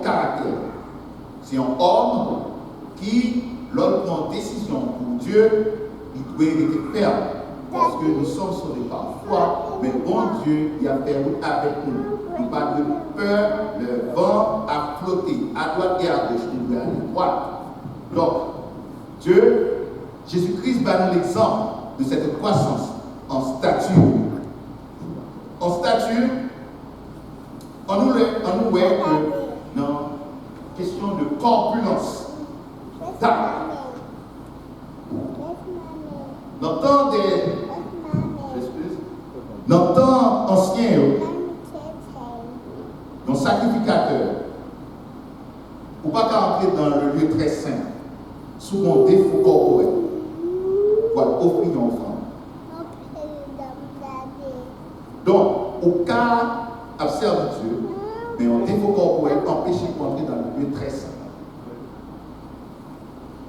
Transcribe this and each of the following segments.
caractère. C'est un homme qui, lors prend décision pour Dieu, il doit être ferme. Parce que nous sommes sauvés par foi, mais bon Dieu, il a fait avec nous. Il n'a pas de peur, le vent a flotté à droite et à gauche, il doit aller à droite. Donc, Dieu, Jésus-Christ va nous l'exemple de cette croissance en stature. En stature, on nous voit que dans question de corpulence, dans le temps ancien, nos sacrificateurs, ou pas qu'à entrer dans le lieu très saint, sous un défaut corporel, pour offrir une offrande. Donc, au cas observe Dieu, mais un défaut corporel empêche d'entrer dans le lieu très saint.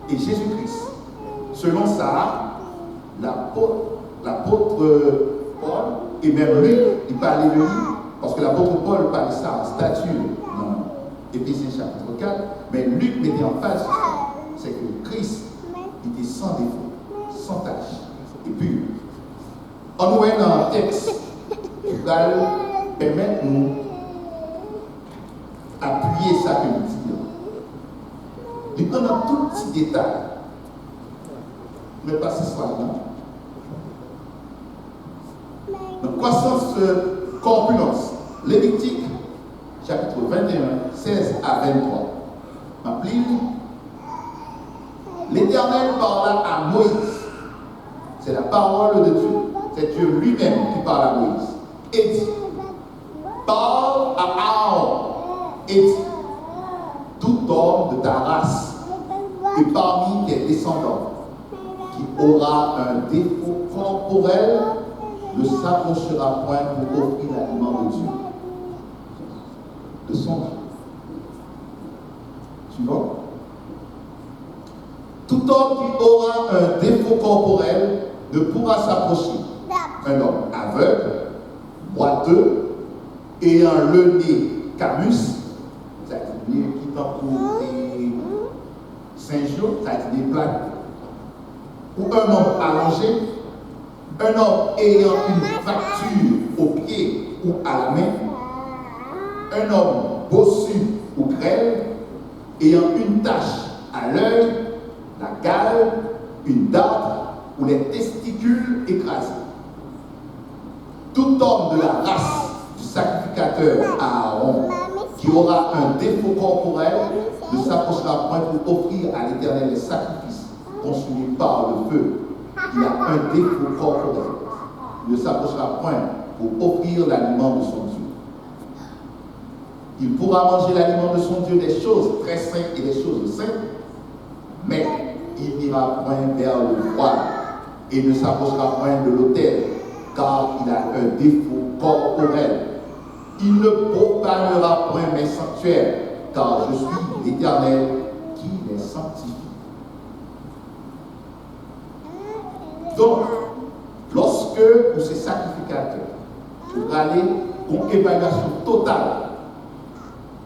Et Jésus-Christ, selon ça, l'apôtre Paul, et même Luc, il parlait de lui, parce que l'apôtre Paul parlait ça en stature dans Éphésiens chapitre 4, mais Luc mettait en face sur ça, c'est que Christ était sans défaut, sans tache, et pur. On nous voit dans un texte qui va permettre de nous appuyer ça que nous disons. Il prend dans tout petit détail, mais pas ce soir-là. Donc, croissance corpulence. Lévitique, chapitre 21, 16 à 23. M'appelle. L'Éternel parla à Moïse. C'est la parole de Dieu. C'est Dieu lui-même qui parle à Moïse. Et dit, parle à Aaron. Et dit, tout homme de ta race et parmi tes descendants qui aura un défaut corporel ne s'approchera point pour offrir l'aliment de Dieu, de son Dieu. Tu vois? Tout homme qui aura un défaut corporel ne pourra s'approcher. Un homme aveugle, boiteux, ayant le nez camus, c'est-à-dire qui t'encourt des Saint-Jean, c'est-à-dire des plaques, ou un homme allongé, un homme ayant une fracture au pied ou à la main, un homme bossu ou grêle, ayant une tache à l'œil, la gale, une date ou les testicules écrasés. Tout homme de la race du sacrificateur Aaron qui aura un défaut corporel ne s'approchera point pour offrir à l'Éternel les sacrifices consumés par le feu. Il a un défaut corporel. Il ne s'approchera point pour offrir l'aliment de son Dieu. Il pourra manger l'aliment de son Dieu, des choses très saintes et des choses saintes, mais il n'ira point vers le voile et ne s'approchera point de l'autel, car il a un défaut corporel. Il ne profanera point mes sanctuaires, car je suis l'Éternel qui les sanctifie. Donc, lorsque vous êtes sacrificateur, vous allez pour une évaluation totale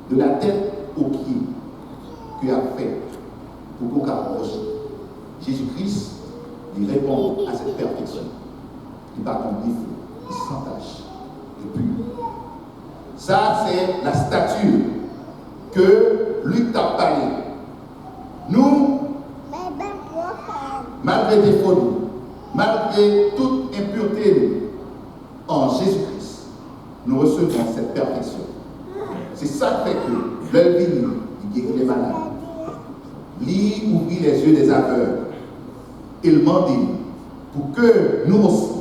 de la tête aux pieds que a fait pour qu'on approche. Jésus-Christ lui répond à cette perfection. Il va comme défaut, il sans tache et pur. Ça, c'est la stature que Luc t'a parlé. Nous, malgré des folies, malgré toute impureté en Jésus-Christ, nous recevons cette perfection. C'est ça qui fait que l'œil il guérit les malades. Il ouvrit les yeux des aveugles. Il demande pour que nous aussi,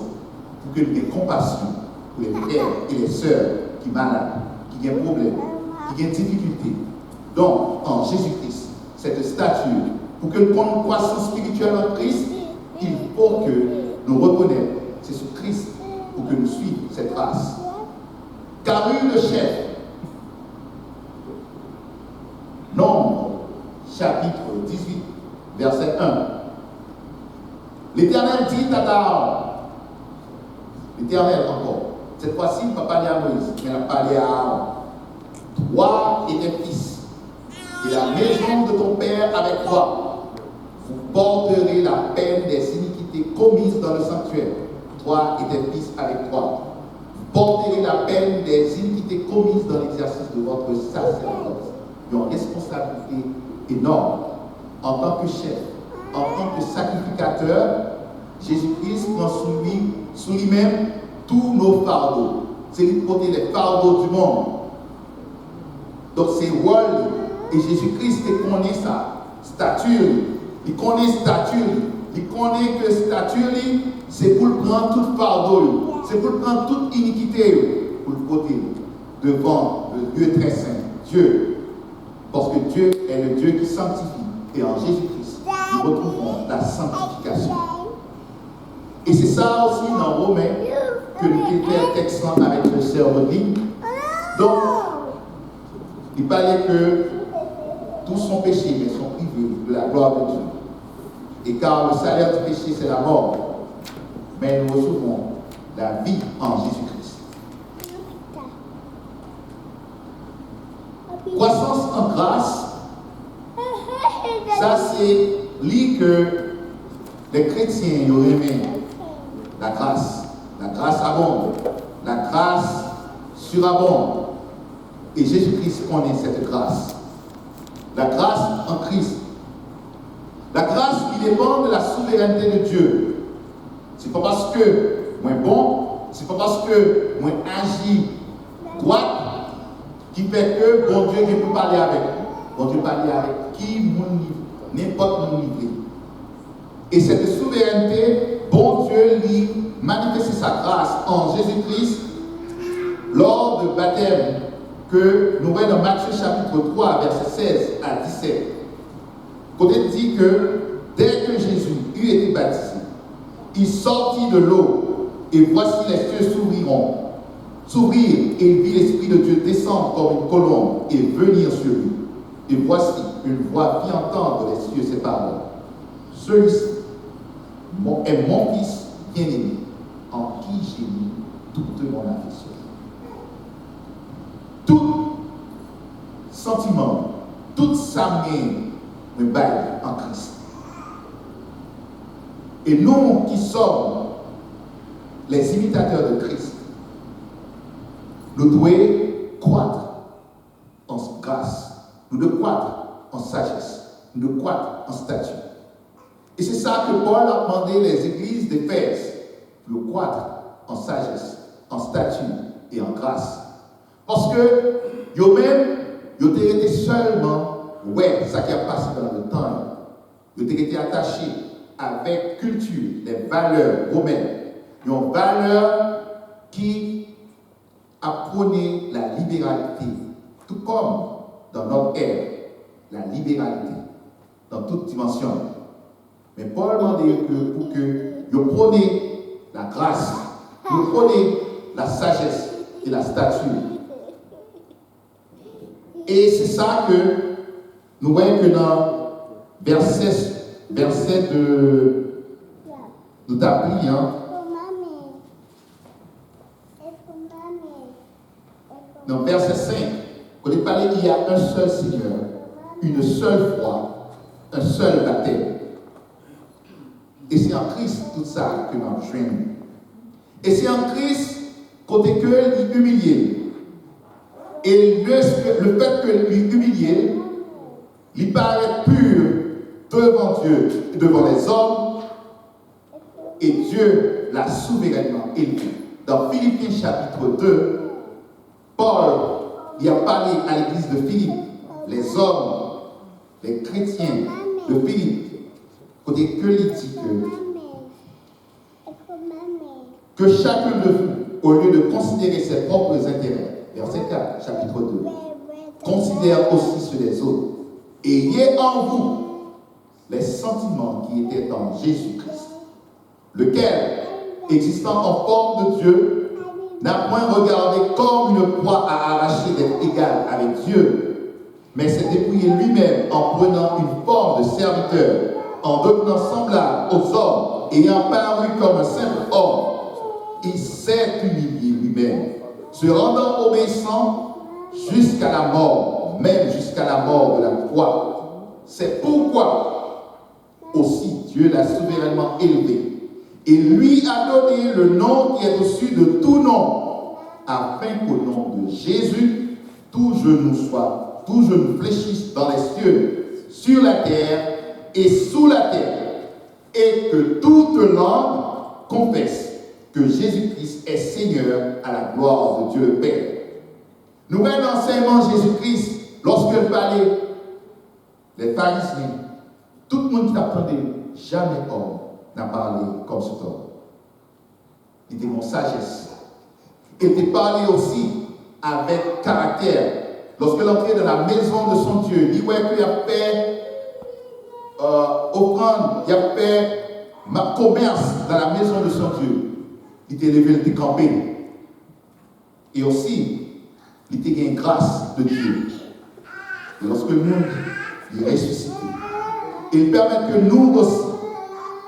pour que nous ayons compassion pour les frères et les sœurs qui sont malades, qui ont des problèmes, qui ont des difficultés. Donc, en Jésus-Christ, cette stature, pour que nous prenions une croissance spirituelle en Christ, il faut que nous reconnaissions, c'est sur Christ pour que nous suivions cette race. Car le chef, Nombre, chapitre 18, verset 1. L'Éternel dit à Aaron, l'Éternel encore, cette fois-ci, il ne va pas parler à Moïse, mais il va parler à Aaron. Toi et tes fils et la maison de ton Père avec toi. Vous porterez la peine des iniquités commises dans le sanctuaire, toi et tes fils avec toi. Vous porterez la peine des iniquités commises dans l'exercice de votre sacerdoce. Une responsabilité énorme. En tant que chef, en tant que sacrificateur, Jésus-Christ prend sous lui-même tous nos fardeaux. C'est lui qui porte les fardeaux du monde. Donc c'est rôle. Et Jésus-Christ connaît sa stature. Il connaît stature. Il connaît que stature, c'est pour prendre tout fardeau. C'est pour prendre toute iniquité. Pour le porter devant le Dieu très saint. Dieu. Parce que Dieu est le Dieu qui sanctifie. Et en Jésus-Christ, nous retrouvons la sanctification. Et c'est ça aussi dans Romains que nous étions textant avec le cerveau-lit. Donc, il parlait que tous sont péchés, mais sont privés de la gloire de Dieu. Et car le salaire du péché, c'est la mort. Mais nous recevons la vie en Jésus-Christ. Croissance en grâce, ça c'est l'idée que les chrétiens ont aimé la grâce abonde, la grâce surabonde. Et Jésus-Christ connaît cette grâce. La grâce en Christ. La grâce qui dépend de la souveraineté de Dieu. C'est pas parce que moi bon, c'est pas parce que moi agis droit qui fait que bon Dieu peut parler avec. Bon Dieu parler avec qui n'importe mon niveau. Et cette souveraineté, bon Dieu lui manifeste sa grâce en Jésus-Christ lors du baptême que nous voyons dans Matthieu chapitre 3, verset 16 à 17. Côté dit que dès que Jésus eut été baptisé, il sortit de l'eau et voici les cieux s'ouvrir et il vit l'Esprit de Dieu descendre comme une colombe et venir sur lui. Et voici une voix fit entendre des cieux ces paroles. Celui-ci est mon fils bien-aimé, en qui j'ai mis toute mon affection. Tout sentiment, toute sa main me baille en Christ. Et nous qui sommes les imitateurs de Christ, nous devons croître en grâce, nous devons croître en sagesse, nous devons croître en statut. Et c'est ça que Paul a demandé les églises d'Éphèse, de croître en sagesse, en statut et en grâce. Parce que eux-mêmes, ils ont été seulement, ouais, ça qui a passé dans le temps, ils ont été attachés avec culture, les valeurs romaines. Ils ont valeurs qui apprenaient la libéralité, tout comme dans notre ère, la libéralité, dans toute dimension. Mais Paul m'a dit que pour que vous preniez la grâce, vous prenez la sagesse et la stature. Et c'est ça que nous voyons que dans verset de d'Abri, dans verset 5, quand il parlait qu'il y a un seul Seigneur, une seule foi, un seul baptême. Et c'est en Christ tout ça que nous jouons. Et c'est en Christ côté que il humilié. Et le fait que lui humilié, il paraît pur devant Dieu et devant les hommes. Et Dieu l'a souverainement élevé. Dans Philippiens chapitre 2, Paul il a parlé à l'église de Philippe, les hommes, les chrétiens de Philippe. Côté que il dit que chacun de vous, au lieu de considérer ses propres intérêts, verset 4, chapitre 2, considère aussi ceux des autres. Et ayez en vous les sentiments qui étaient en Jésus-Christ, lequel, existant en forme de Dieu, n'a point regardé comme une proie à arracher d'être égal avec Dieu, mais s'est dépouillé lui-même en prenant une forme de serviteur, en devenant semblable aux hommes, ayant paru comme un simple homme, il s'est humilié lui-même, se rendant obéissant jusqu'à la mort, même jusqu'à la mort de la croix. C'est pourquoi aussi Dieu l'a souverainement élevé et lui a donné le nom qui est au-dessus de tout nom, afin qu'au nom de Jésus, tout genou fléchisse dans les cieux, sur la terre et sous la terre, et que toute langue confesse que Jésus-Christ est Seigneur à la gloire de Dieu le Père. Nouvel enseignement Jésus-Christ, lorsqu'il parlait, les pharisiens, tout le monde qui t'attendait, jamais homme n'a parlé comme cet homme. Il était mon sagesse. Il était parlé aussi avec caractère. Lorsqu'il entrait dans la maison de son Dieu, il voyait qu'il a fait offrande, il a fait commerce dans la maison de son Dieu. Il était levé, il était campé. Et aussi, il était une grâce de Dieu. Et lorsque le monde est ressuscité, il permet que nous aussi,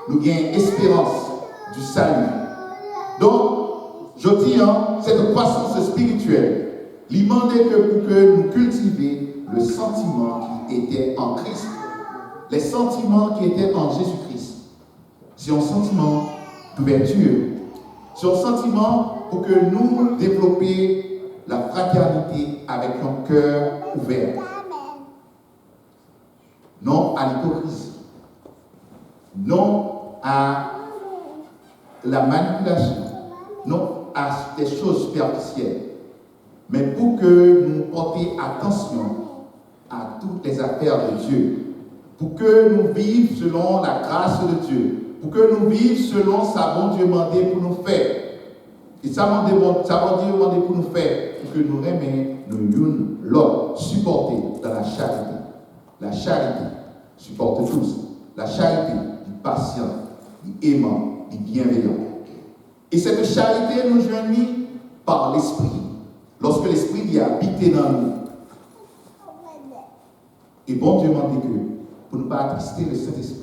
nous gagnions espérance du salut. Donc, je dis, cette croissance spirituelle, il demandait que pour que nous cultivions le sentiment qui était en Christ, les sentiments qui étaient en Jésus-Christ. C'est un sentiment d'ouverture. C'est un sentiment pour que nous développions la fraternité avec un cœur ouvert. Non à l'hypocrisie. Non à la manipulation. Non à des choses superficielles. Mais pour que nous portions attention à toutes les affaires de Dieu. Pour que nous vivions selon la grâce de Dieu. Pour que nous vivions selon sa bon Dieu demandé pour nous faire. Et ça bon Dieu demandé pour nous faire. Pour que nous aimions nous l'autre, supporter dans la charité. La charité supporte tous. La charité est patient, est aimant, est bienveillant. Et cette charité nous joignit par l'Esprit. Lorsque l'Esprit y a habité dans nous. Et bon Dieu m'a dit que pour ne pas attrister le Saint-Esprit,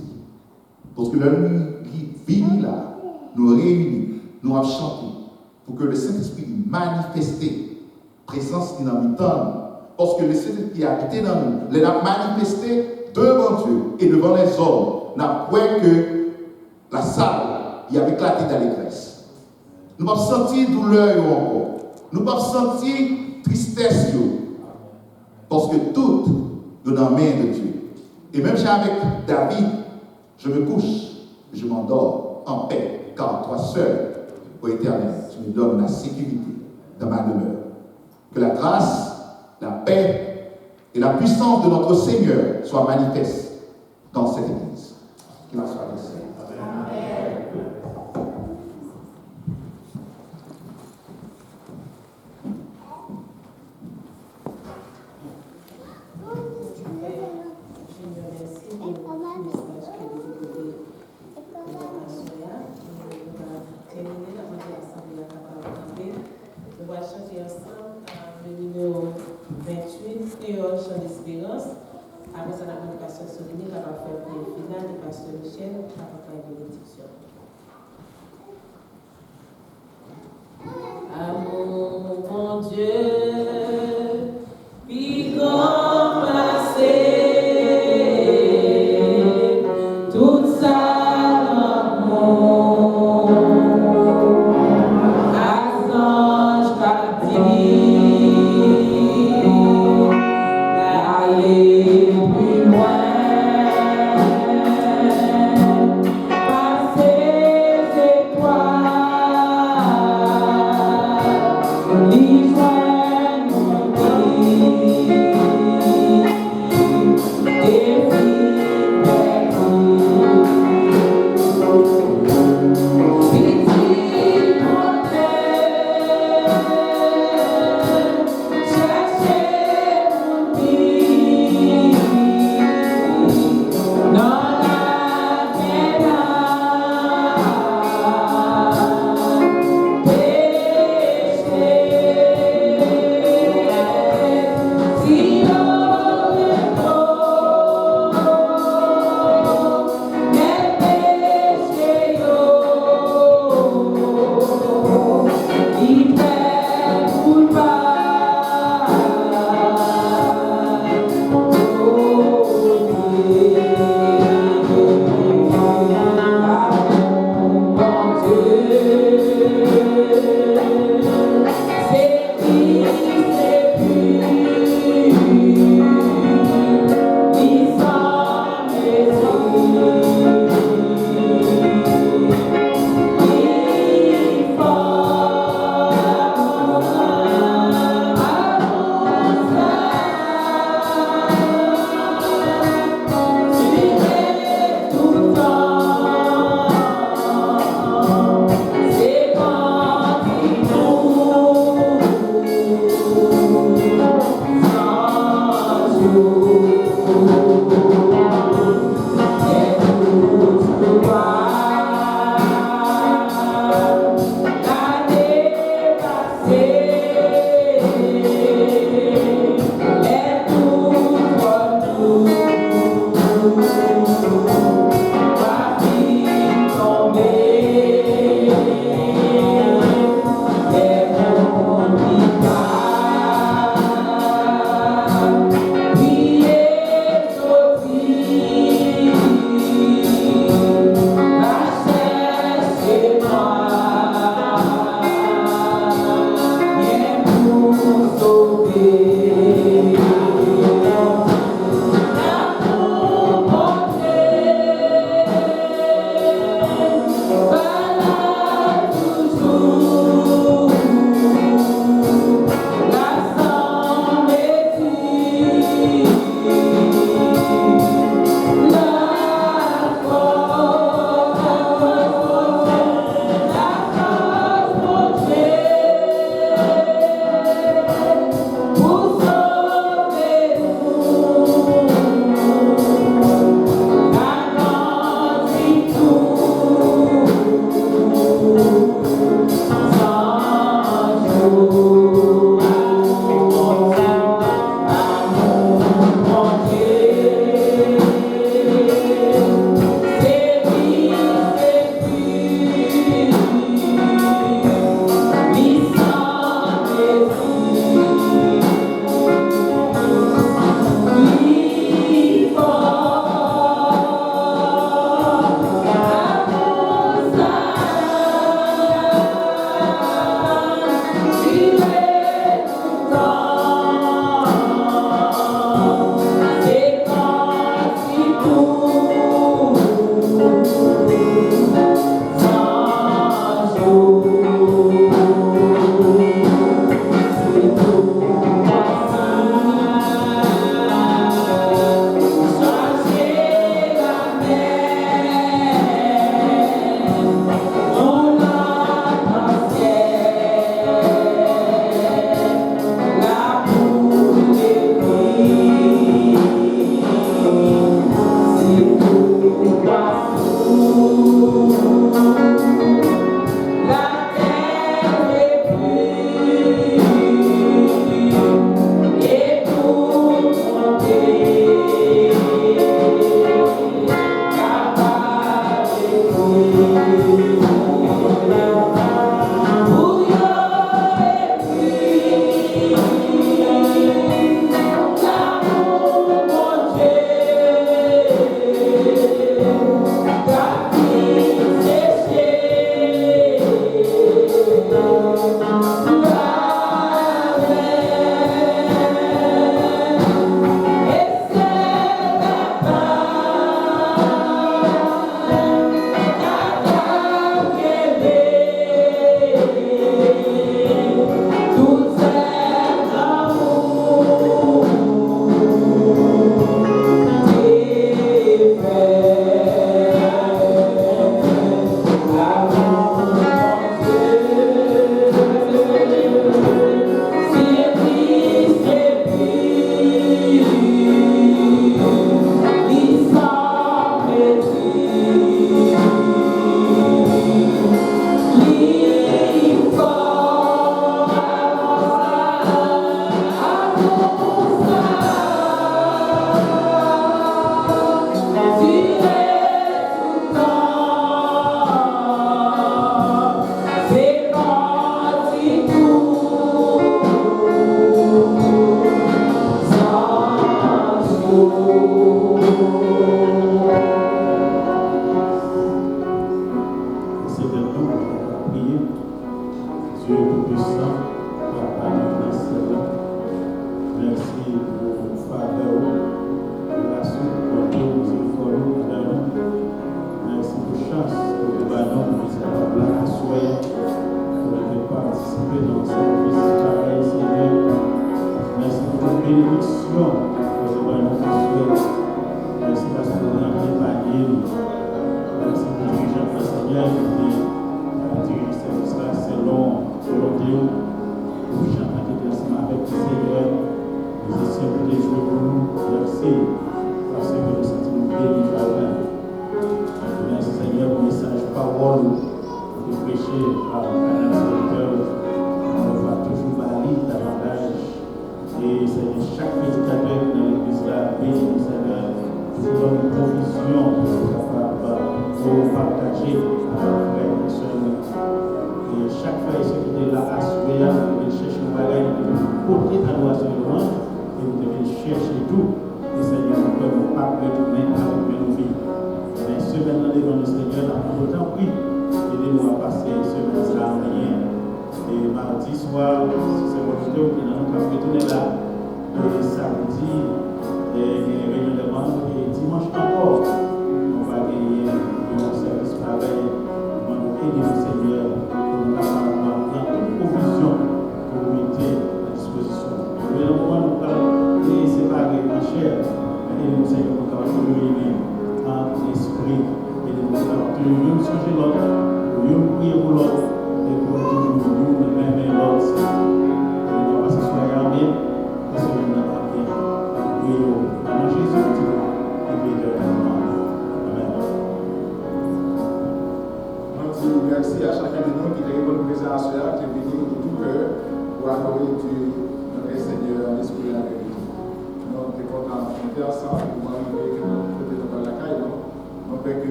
parce que l'homme qui vit là, nous réunit, nous a chanté, pour que le Saint-Esprit manifeste présence dynamique. Parce que le Saint-Esprit qui a habité dans nous, il a manifesté devant Dieu et devant les hommes. N'a pas que la salle y avait éclaté d'allégresse. Nous n'avons pas senti douleur encore. Nous n'avons pas senti tristesse. Parce que tout est dans la main de Dieu. Et même avec David, je me couche, je m'endors en paix, car toi seul, ô Éternel, tu me donnes la sécurité dans ma demeure. Que la grâce, la paix et la puissance de notre Seigneur soient manifestes dans cette Église. Qu'il en soit ainsi. Amen. On va chanter ensemble le numéro 28, Théoche en espérance. Après ça, la prédication solennelle, on va faire le final de Pasteur Michel avant la bénédiction. Amour, mon Dieu, puis comme toute sa Passer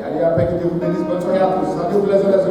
Allez, après que Dieu vous bénisse. Bonne soirée à tous. Rendez-vous les uns les autres.